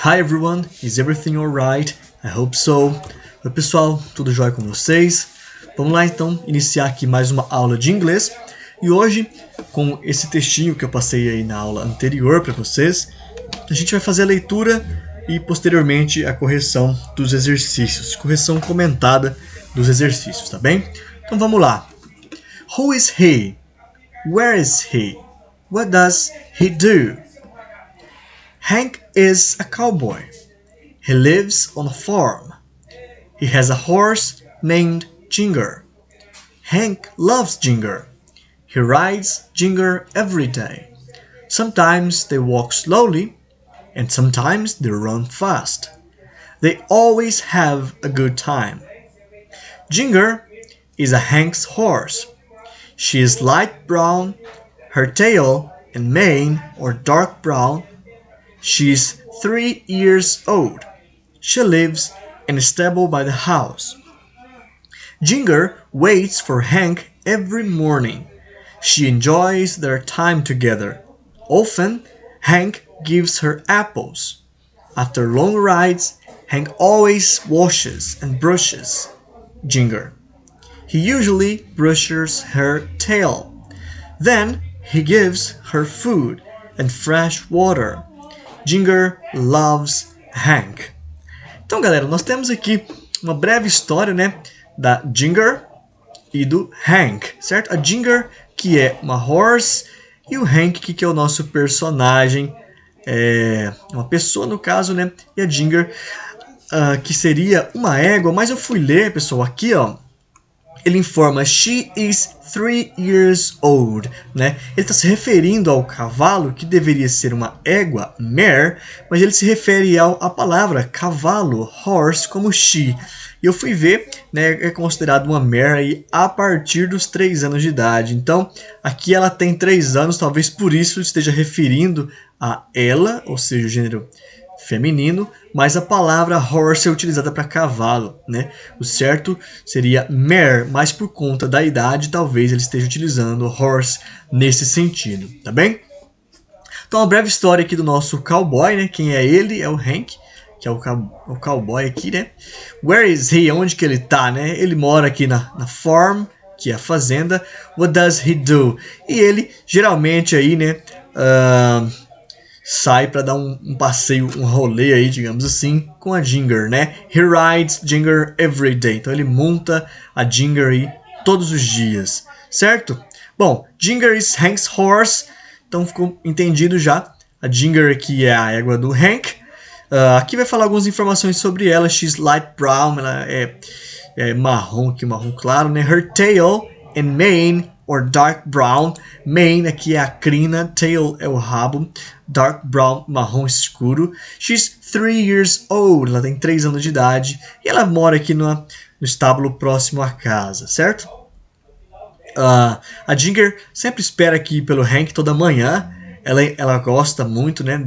Hi everyone, is everything alright? I hope so. Oi pessoal, tudo jóia com vocês? Vamos lá então iniciar aqui mais uma aula de inglês. E hoje, com esse textinho que eu passei aí na aula anterior para vocês, a gente vai fazer a leitura e posteriormente a correção dos exercícios, correção comentada dos exercícios, tá bem? Então vamos lá. Who is he? Where is he? What does he do? Hank is a cowboy. He lives on a farm. He has a horse named Ginger. Hank loves Ginger. He rides Ginger every day. Sometimes they walk slowly, and sometimes they run fast. They always have a good time. Ginger is a Hank's horse. She is light brown. Her tail and mane are dark brown. She is 3 years old. She lives in a stable by the house. Ginger waits for Hank every morning. She enjoys their time together. Often, Hank gives her apples. After long rides, Hank always washes and brushes Ginger. He usually brushes her tail. Then, he gives her food and fresh water. Ginger loves Hank. Então, galera, nós temos aqui uma breve história, né, da Ginger e do Hank, certo? A Ginger, que é uma horse, e o Hank, que é o nosso personagem, uma pessoa no caso, né? E a Ginger, que seria uma égua, mas eu fui ler, pessoal, aqui, ó. Ele informa, she is 3 years old, né? Ele está se referindo ao cavalo, que deveria ser uma égua, mare, mas ele se refere à palavra cavalo, horse, como she. E eu fui ver, né, é considerado uma mare aí a partir dos 3 anos de idade. Então, aqui ela tem 3 anos, talvez por isso esteja referindo a ela, ou seja, o gênero feminino, mas a palavra horse é utilizada para cavalo, né? O certo seria mare, mas por conta da idade, talvez ele esteja utilizando horse nesse sentido, tá bem? Então, uma breve história aqui do nosso cowboy, né? Quem é ele? É o Hank, que é o cowboy aqui, né? Where is he? Onde que ele tá, né? Ele mora aqui na farm, que é a fazenda. What does he do? E ele, geralmente aí, né? Sai para dar um passeio, um rolê aí, digamos assim, com a Ginger, né? He rides Ginger every day. Então ele monta a Ginger aí todos os dias, certo? Bom, Ginger is Hank's horse. Então ficou entendido já. A Ginger aqui é a égua do Hank. Aqui vai falar algumas informações sobre ela. She's light brown, ela é marrom, aqui marrom claro, né? Her tail and mane or dark brown. Mane aqui é a crina, tail é o rabo, dark brown, marrom escuro. She's 3 years old, ela tem 3 anos de idade e ela mora aqui no estábulo próximo à casa, certo? A Ginger sempre espera aqui pelo Hank toda manhã. Ela gosta muito, né?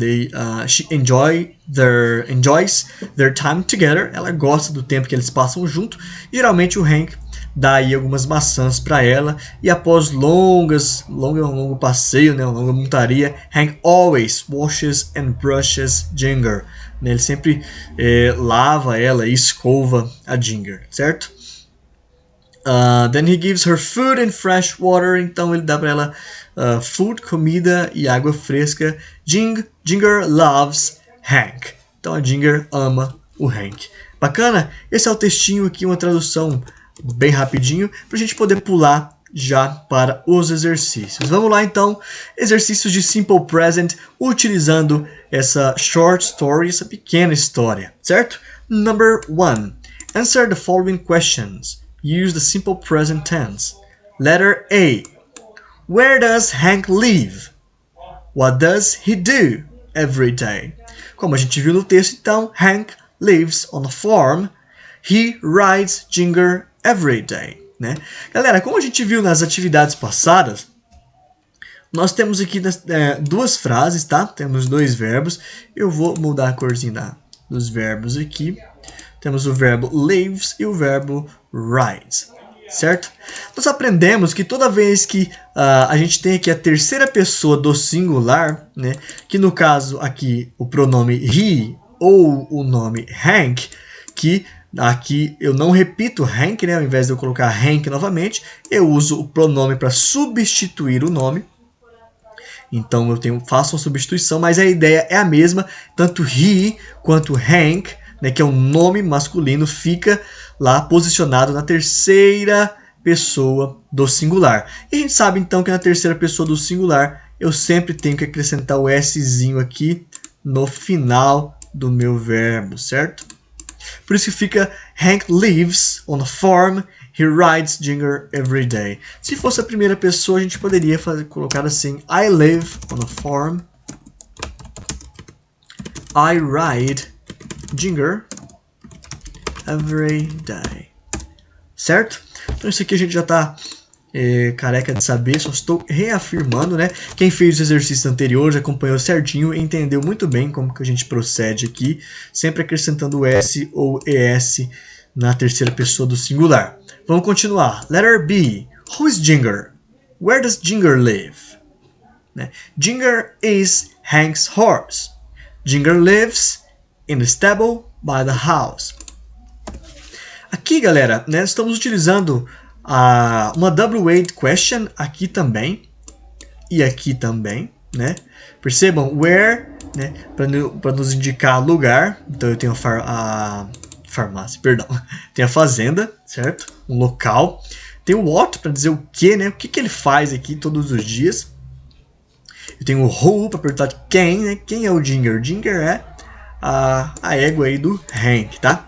She enjoys their time together. Ela gosta do tempo que eles passam junto. E, geralmente o Hank dá aí algumas maçãs para ela. E após longo passeio, né? Uma longa montaria, Hank always washes and brushes Ginger. Ele sempre lava ela e escova a Ginger, certo? Then he gives her food and fresh water. Então ele dá para ela food, comida e água fresca. Ginger loves Hank. Então a Ginger ama o Hank. Bacana? Esse é o textinho aqui, uma tradução bem rapidinho, para a gente poder pular já para os exercícios. Vamos lá então, exercícios de Simple Present, utilizando essa short story, essa pequena história, certo? Number 1. Answer the following questions. Use the simple present tense. Letter A. Where does Hank live? What does he do every day? Como a gente viu no texto, então, Hank lives on a farm. He rides Ginger every day, né? Galera, como a gente viu nas atividades passadas, nós temos aqui duas frases, tá? Temos 2 verbos. Eu vou mudar a corzinha dos verbos aqui. Temos o verbo lives e o verbo rides, certo? Nós aprendemos que toda vez que a gente tem aqui a terceira pessoa do singular, né, que no caso aqui o pronome he ou o nome Hank, que aqui eu não repito Hank, né? Ao invés de eu colocar Hank novamente, eu uso o pronome para substituir o nome. Então eu faço uma substituição, mas a ideia é a mesma. Tanto he quanto Hank, né, que é um nome masculino, fica lá posicionado na terceira pessoa do singular. E a gente sabe então que na terceira pessoa do singular eu sempre tenho que acrescentar o Szinho aqui no final do meu verbo, certo? Por isso que fica Hank lives on a farm, he rides Ginger every day. Se fosse a primeira pessoa, a gente poderia colocar assim: I live on a farm, I ride Ginger every day. Certo? Então isso aqui a gente já está careca de saber, só estou reafirmando, né? Quem fez os exercícios anteriores acompanhou certinho e entendeu muito bem como que a gente procede aqui, sempre acrescentando o S ou ES na terceira pessoa do singular. Vamos continuar. Letter B. Who is Ginger? Where does Ginger live? Né? Ginger is Hank's horse. Ginger lives in the stable by the house. Aqui, galera, né, estamos utilizando uma double-weight question aqui também e aqui também, né? Percebam, where, né, para nos indicar lugar. Então eu tenho a farmácia, perdão, tem a fazenda, certo? Um local. Tem o what para dizer o que, né? O que ele faz aqui todos os dias. Eu tenho o who para perguntar quem, né? Quem é o Ginger? Ginger é a égua aí do Hank, tá?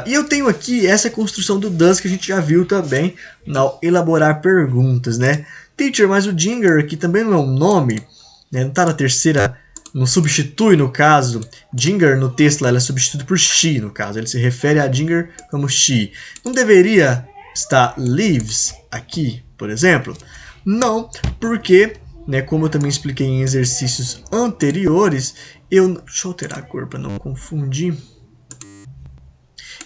E eu tenho aqui essa construção do does que a gente já viu também ao elaborar perguntas, né? Teacher, mas o Ginger aqui também não é um nome, né? Não está na terceira, não substitui no caso. Ginger no texto lá, ela é substituída por she no caso. Ele se refere a Ginger como she. Não deveria estar lives aqui, por exemplo? Não, porque, né, como eu também expliquei em exercícios anteriores, deixa eu alterar a cor para não confundir.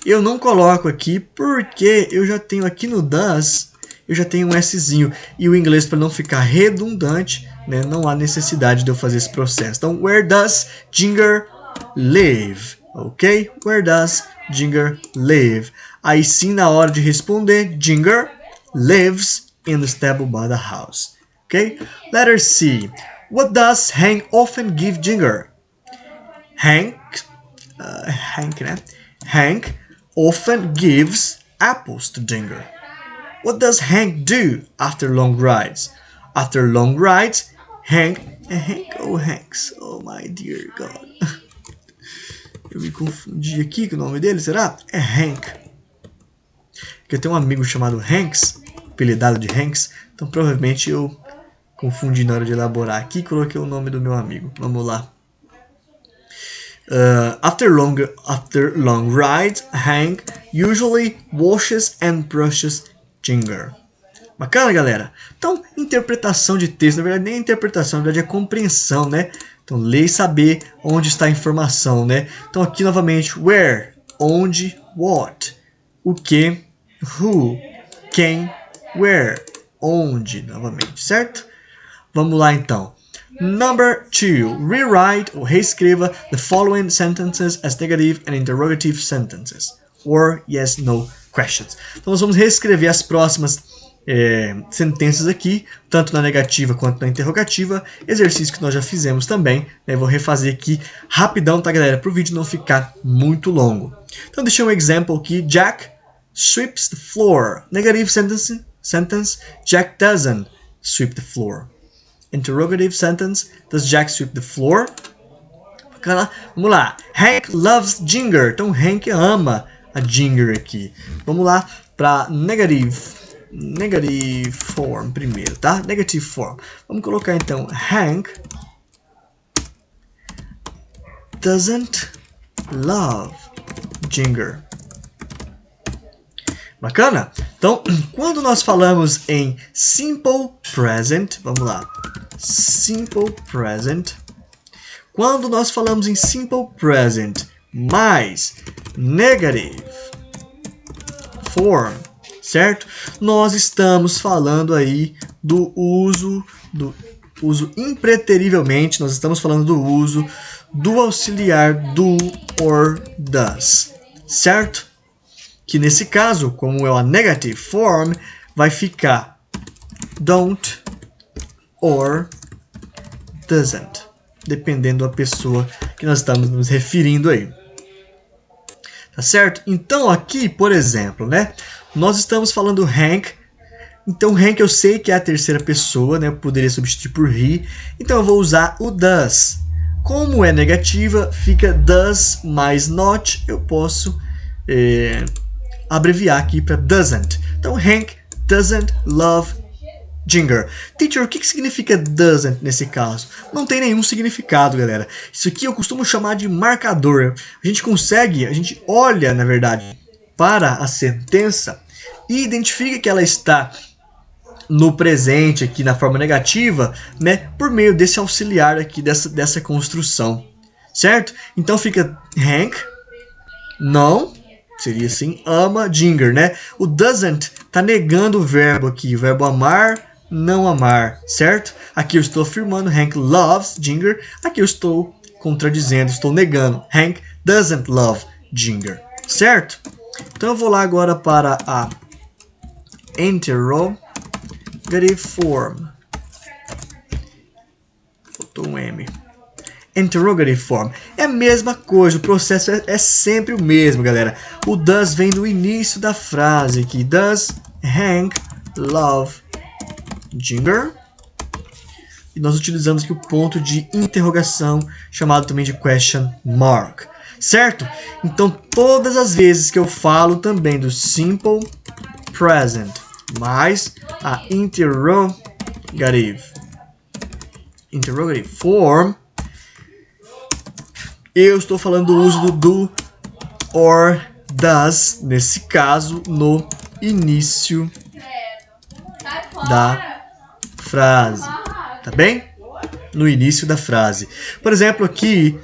Eu não coloco aqui porque eu já tenho aqui no does, eu já tenho um Szinho. E o inglês, para não ficar redundante, né, não há necessidade de eu fazer esse processo. Então, where does Ginger live? Ok? Where does Ginger live? Aí sim, na hora de responder, Ginger lives in the stable by the house. Ok? Letter C. What does Hank often give Ginger? Hank, né? Hank often gives apples to Ginger. What does Hank do after long rides? After long rides, Hank ou Hanks? Oh my dear God. Eu me confundi aqui com o nome dele, será? É Hank. Porque eu tenho um amigo chamado Hanks, apelidado de Hanks, então provavelmente eu confundi na hora de elaborar aqui e coloquei o nome do meu amigo. Vamos lá. After long rides, Hank usually washes and brushes Ginger. Bacana, galera? Então, interpretação de texto, na verdade nem é interpretação, na verdade é compreensão, né? Então, ler e saber onde está a informação, né? Então, aqui novamente, where, onde, what, o que, who, quem, where, onde, novamente, certo? Vamos lá, então. Number 2. Rewrite ou reescreva the following sentences as negative and interrogative sentences. Or yes, no questions. Então nós vamos reescrever as próximas sentenças aqui, tanto na negativa quanto na interrogativa. Exercício que nós já fizemos também. Né? Vou refazer aqui rapidão, tá, galera? Para o vídeo não ficar muito longo. Então deixa um exemplo aqui. Jack sweeps the floor. Negative sentence. Jack doesn't sweep the floor. Interrogative sentence. Does Jack sweep the floor? Vamos lá. Hank loves Ginger. Então, Hank ama a Ginger aqui. Vamos lá para negative form primeiro, tá? Negative form. Vamos colocar, então, Hank doesn't love Ginger. Bacana? Então, quando nós falamos em simple present, vamos lá. Simple present. Quando nós falamos em simple present mais negative form, certo? Nós estamos falando aí do uso do uso impreterivelmente, nós estamos falando do uso do auxiliar do or does, certo? Que nesse caso, como é uma negative form, vai ficar don't or doesn't, dependendo da pessoa que nós estamos nos referindo aí. Tá certo? Então aqui, por exemplo, né, nós estamos falando Hank. Então Hank eu sei que é a terceira pessoa, né, eu poderia substituir por he. Então eu vou usar o does. Como é negativa, fica does mais not. Eu posso abreviar aqui para doesn't. Então Hank doesn't love Ginger. Teacher, o que significa doesn't nesse caso? Não tem nenhum significado, galera. Isso aqui eu costumo chamar de marcador. A gente olha, na verdade, para a sentença e identifica que ela está no presente aqui na forma negativa, né, por meio desse auxiliar aqui, dessa construção, certo? Então fica Hank não, seria assim, ama Ginger, né? O doesn't tá negando o verbo aqui, o verbo amar, não amar, certo? Aqui eu estou afirmando Hank loves Ginger, aqui eu estou contradizendo, estou negando Hank doesn't love Ginger, certo? Então eu vou lá agora para a interrogative form. Faltou um M. Interrogative form. É a mesma coisa, o processo é sempre o mesmo, galera. O does vem do início da frase aqui. Does Hank love Ginger? E nós utilizamos aqui o ponto de interrogação, chamado também de question mark. Certo? Então, todas as vezes que eu falo também do simple present mais a interrogative form, eu estou falando do uso do do or does, nesse caso, no início da frase. Tá bem? No início da frase. Por exemplo, aqui...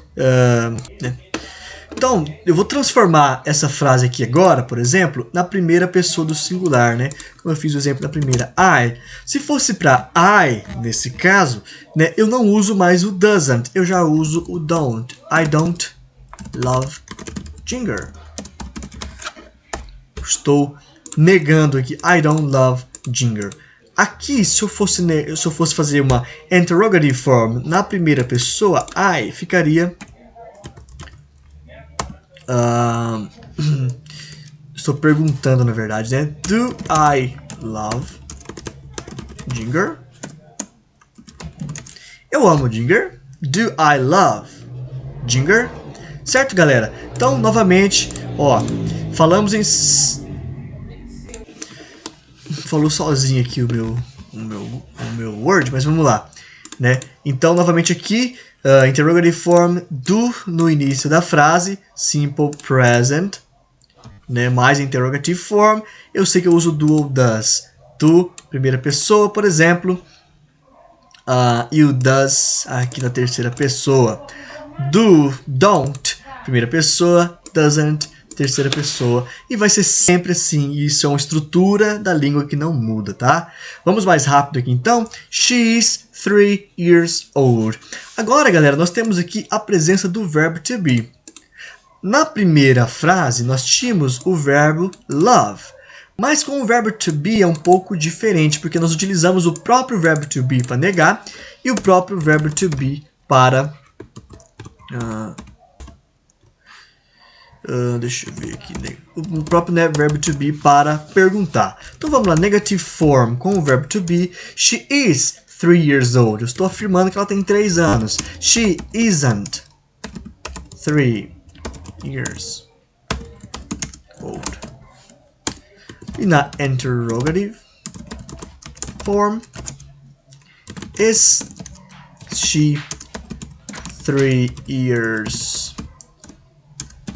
Então, eu vou transformar essa frase aqui agora, por exemplo, na primeira pessoa do singular, né? Como eu fiz o exemplo da primeira, I. Se fosse para I, nesse caso, né, eu não uso mais o doesn't, eu já uso o don't. I don't love Ginger. Estou negando aqui, I don't love Ginger. Aqui, se eu fosse fazer uma interrogative form na primeira pessoa, I ficaria... estou perguntando, na verdade, né? Do I love Ginger? Eu amo Ginger. Do I love Ginger? Certo, galera? Então, novamente, ó, falamos em... Falou sozinho aqui o meu Word, mas vamos lá, né? Então, novamente aqui, interrogative form, do no início da frase, simple present, né? Mais interrogative form, eu sei que eu uso do ou does. Do, primeira pessoa, por exemplo, e o does aqui na terceira pessoa. Do, don't, primeira pessoa, doesn't, terceira pessoa, e vai ser sempre assim. Isso é uma estrutura da língua que não muda, tá? Vamos mais rápido aqui então. She's 3 years old. Agora, galera, nós temos aqui a presença do verbo to be. Na primeira frase, nós tínhamos o verbo love. Mas com o verbo to be é um pouco diferente, porque nós utilizamos o próprio verbo to be para negar e o próprio verbo to be para... deixa eu ver aqui, né? O próprio verbo to be para perguntar. Então vamos lá, negative form com o verbo to be. She is 3 years old. Eu estou afirmando que ela tem 3 anos. She isn't 3 years old. E na interrogative form, is she 3 years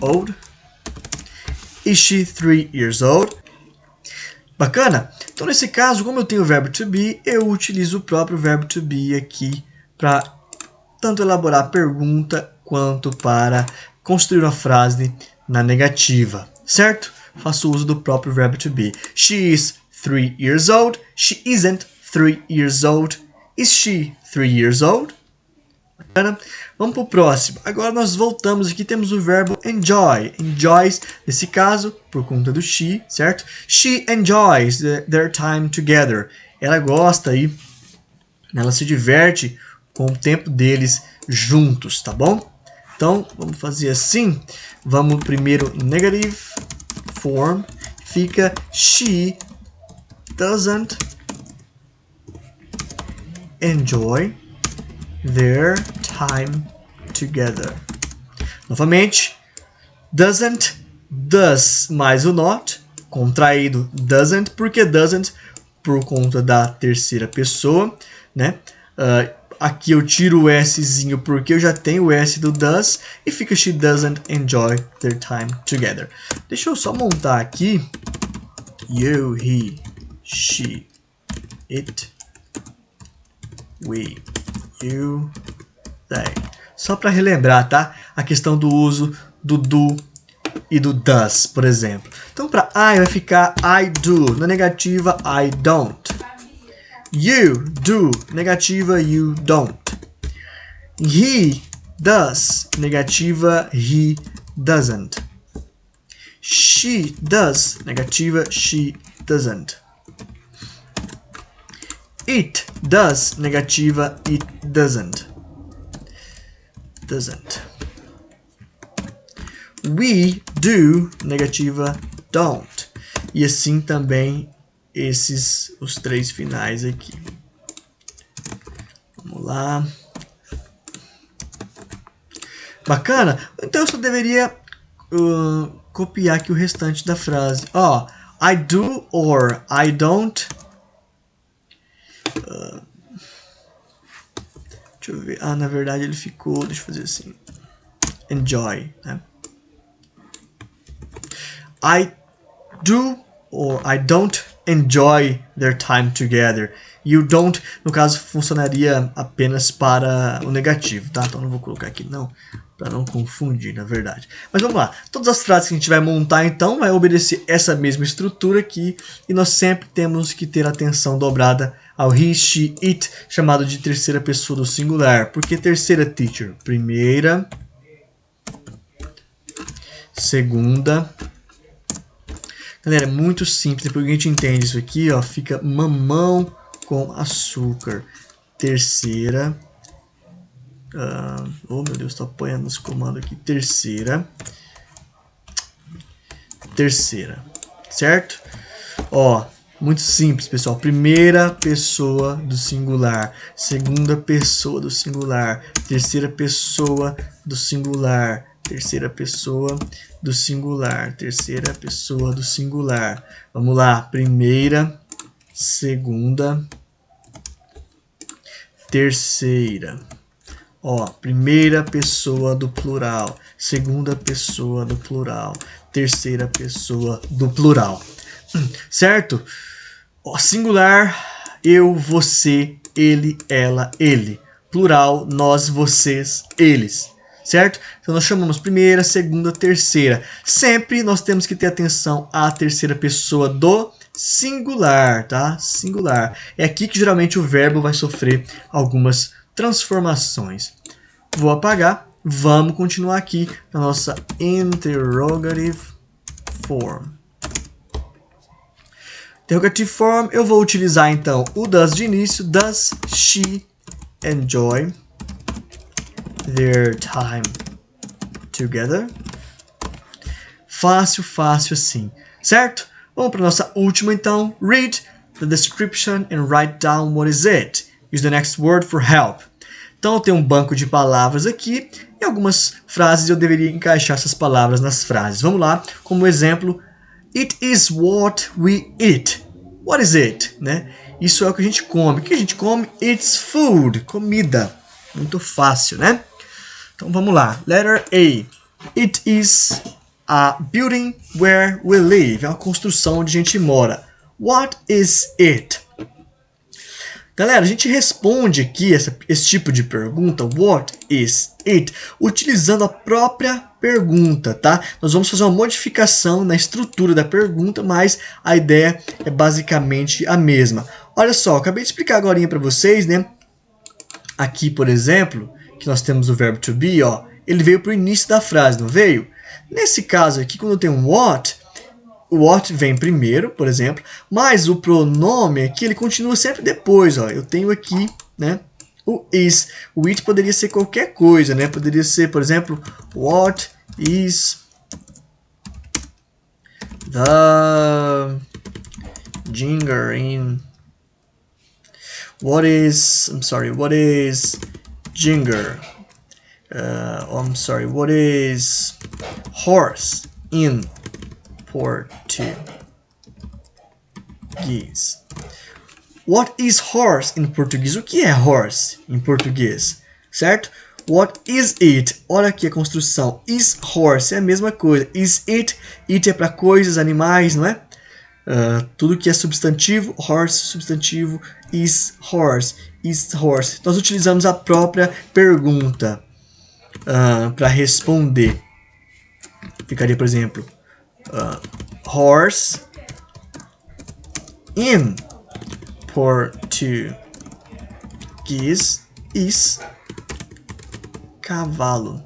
old? Is she 3 years old? Bacana? Então, nesse caso, como eu tenho o verbo to be, eu utilizo o próprio verbo to be aqui para tanto elaborar a pergunta quanto para construir uma frase na negativa, certo? Faço uso do próprio verbo to be. She is 3 years old. She isn't 3 years old. Is she 3 years old. Vamos para o próximo. Agora nós voltamos aqui, temos o verbo enjoy. Enjoys, nesse caso, por conta do she, certo? She enjoys their time together. Ela gosta aí, ela se diverte com o tempo deles juntos, tá bom? Então, vamos fazer assim. Vamos primeiro negative form. Fica she doesn't enjoy their time together. Novamente, doesn't, does mais o not, contraído doesn't, porque doesn't por conta da terceira pessoa, né? Aqui eu tiro o Szinho porque eu já tenho o S do does e fica she doesn't enjoy their time together. Deixa eu só montar aqui. You, he, she, it, we, you, they. Só para relembrar, tá? A questão do uso do do e do does, por exemplo. Então, para I vai ficar I do. Na negativa, I don't. You do. Negativa, you don't. He does. Negativa, he doesn't. She does. Negativa, she doesn't. It does. Negativa, it doesn't. We do. Negativa, don't. E assim também os três finais aqui. Vamos lá. Bacana? Então eu só deveria copiar aqui o restante da frase. Ó, I do or I don't. Deixa eu ver. Ah, na verdade ele ficou. Deixa eu fazer assim. Enjoy, né? I do or I don't enjoy their time together. E o don't, no caso, funcionaria apenas para o negativo, tá? Então não vou colocar aqui não, para não confundir, na verdade. Mas vamos lá. Todas as frases que a gente vai montar, então, vai obedecer essa mesma estrutura aqui. E nós sempre temos que ter atenção dobrada ao he, she, it, chamado de terceira pessoa do singular. Por que terceira, teacher? Primeira, segunda. Galera, é muito simples. Depois que a gente entende isso aqui, ó, fica mamão com açúcar. Terceira. Oh, meu Deus, estou apanhando os comandos aqui. Terceira. Certo? Ó, muito simples, pessoal. Primeira pessoa do singular. Segunda pessoa do singular. Terceira pessoa do singular. Terceira pessoa do singular. Terceira pessoa do singular. Vamos lá. Primeira, segunda, terceira. Ó, primeira pessoa do plural. Segunda pessoa do plural. Terceira pessoa do plural. Certo? Ó, singular, eu, você, ele, ela, ele. Plural, nós, vocês, eles. Certo? Então nós chamamos primeira, segunda, terceira. Sempre nós temos que ter atenção à terceira pessoa do singular, tá? Singular. É aqui que geralmente o verbo vai sofrer algumas transformações. Vou apagar. Vamos continuar aqui na nossa interrogative form. Interrogative form, eu vou utilizar então o does de início. Does she enjoy their time together? Fácil, fácil assim, certo? Vamos para nossa última então. Read the description and write down what is it. Use the next word for help. Então eu tenho um banco de palavras aqui e algumas frases eu deveria encaixar essas palavras nas frases. Vamos lá, como exemplo, it is what we eat. What is it? Né? Isso é o que a gente come. O que a gente come? It's food, comida. Muito fácil, né? Então vamos lá. Letter A. It is a building where we live. É uma construção onde a gente mora. What is it? Galera, a gente responde aqui esse tipo de pergunta, what is it, utilizando a própria pergunta, tá? Nós vamos fazer uma modificação na estrutura da pergunta, mas a ideia é basicamente a mesma. Olha só, acabei de explicar agora para vocês, né? aqui, por exemplo, que nós temos o verbo to be, ó, ele veio para o início da frase, não veio? Nesse caso aqui, quando eu tenho um what, o what vem primeiro, por exemplo, mas o pronome aqui, ele continua sempre depois, ó. Eu tenho aqui, né, o is. O it poderia ser qualquer coisa, né? Poderia ser, por exemplo, what is the ginger in... What is ginger? What is horse in Português? What is horse in português? O que é horse em português? Certo? What is it? Olha aqui a construção. Is horse é a mesma coisa. Is it? It é para coisas, animais, não é? Tudo que é substantivo, horse, substantivo, is horse. Is horse. Nós utilizamos a própria pergunta para responder. Ficaria, por exemplo, horse in português is cavalo.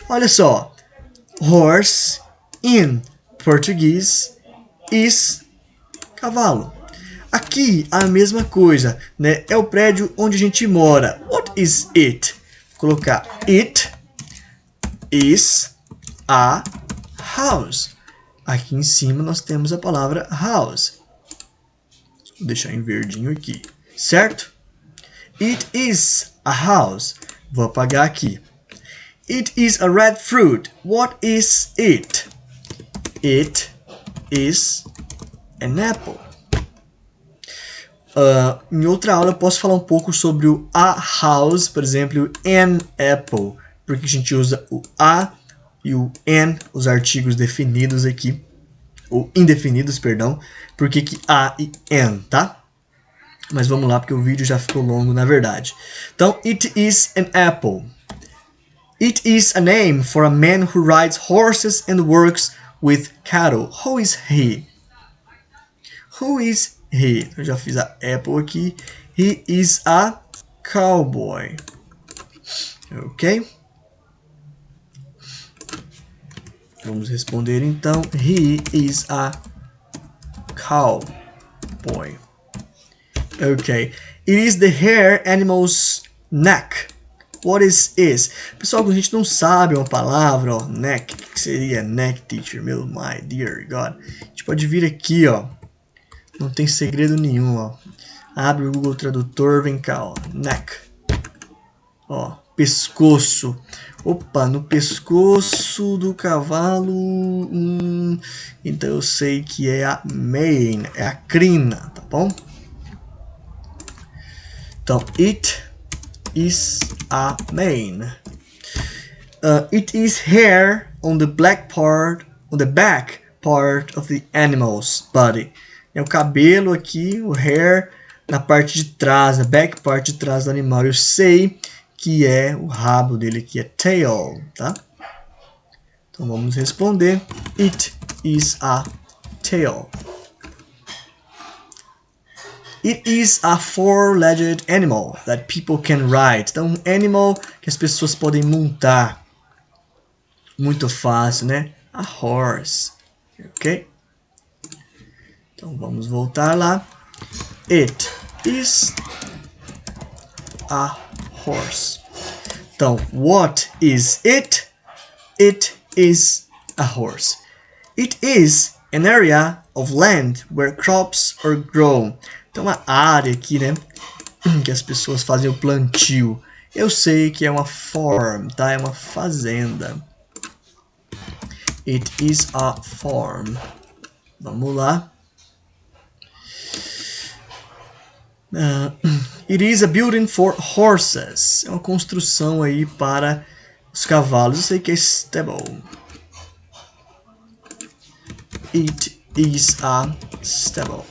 Olha só, horse in português is cavalo. Aqui a mesma coisa, né? É o prédio onde a gente mora. What is it? Vou colocar it is a house. Aqui em cima nós temos a palavra house. Vou deixar em verdinho aqui, certo? It is a house. Vou apagar aqui. It is a red fruit. What is it? It is an apple. Em outra aula eu posso falar um pouco sobre o a house, por exemplo, an apple, porque a gente usa o a e o an, os artigos definidos aqui, ou indefinidos, perdão, porque que a e an, tá? Mas vamos lá, porque o vídeo já ficou longo, na verdade. Então, it is an apple. It is a name for a man who rides horses and works with cattle. Who is he? Who is he? Eu já fiz a apple aqui. He is a cowboy. Ok? Vamos responder então. He is a cowboy. Ok. It is the hair animal's neck. What is is? Pessoal, quando a gente não sabe uma palavra, ó, neck, o que seria neck, teacher? Meu, my dear God. A gente pode vir aqui, ó. Não tem segredo nenhum, ó. Abre o Google Tradutor, vem cá, ó. Neck. Ó, pescoço. Opa, no pescoço do cavalo. Então eu sei que é a mane, é a crina, tá bom? Então, it is a mane. It is hair on the back part of the animal's body. É o cabelo aqui, o hair na parte de trás, na back part de trás do animal. Eu sei que é o rabo dele, que é tail, tá? Então vamos responder. It is a tail. It is a four-legged animal that people can ride. Então, um animal que as pessoas podem montar. Muito fácil, né? A horse. Ok? Então, vamos voltar lá. It is a horse. Então, what is it? It is a horse. It is an area of land where crops are grown. Então, uma área aqui, né, que as pessoas fazem o plantio. Eu sei que é uma farm, tá? É uma fazenda. It is a farm. Vamos lá. It is a building for horses. É uma construção aí para os cavalos. Eu sei que é stable. It is a stable.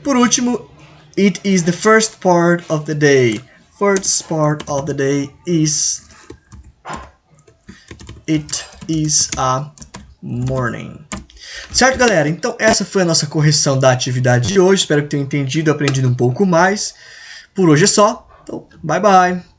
Por último, it is the first part of the day. First part of the day is... It is a morning. Certo, galera? Então, essa foi a nossa correção da atividade de hoje. Espero que tenham entendido e aprendido um pouco mais. Por hoje é só. Então, bye bye.